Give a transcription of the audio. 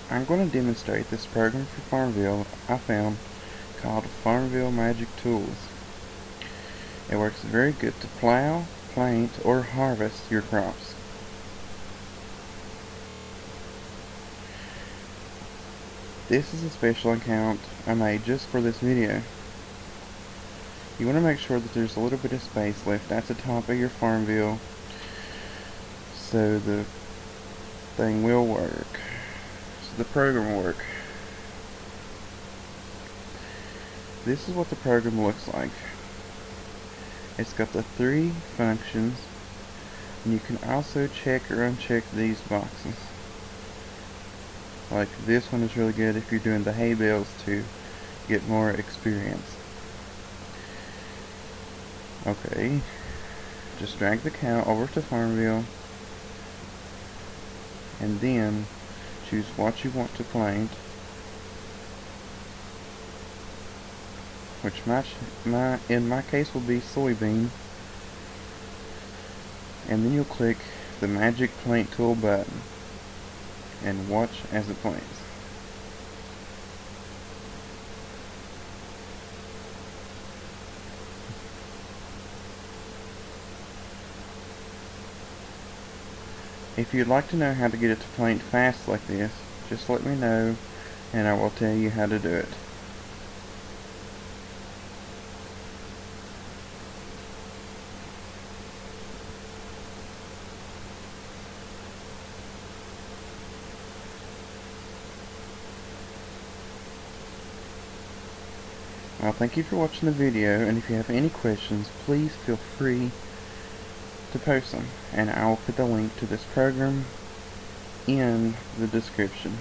I'm going to demonstrate this program for Farmville I found called Farmville Magic Tools. It works very good to plow, plant, or harvest your crops. This is a special account I made just for this video. You want to make sure that there's a little bit of space left at the top of your Farmville so the thing will work. So the program will work. This is what the program looks like. It's got the 3 functions, and you can also check or uncheck these boxes. Like this one is really good if you're doing the hay bales to get more experience. Okay, just drag the cow over to Farmville, and then choose what you want to plant, which in my case will be soybean, and then you'll click the magic plant tool button and watch as it plants. If you'd like to know how to get it to plant fast like this, just let me know and I will tell you how to do it. Well, thank you for watching the video, and if you have any questions, please feel free to post them, and I will put the link to this program in the description.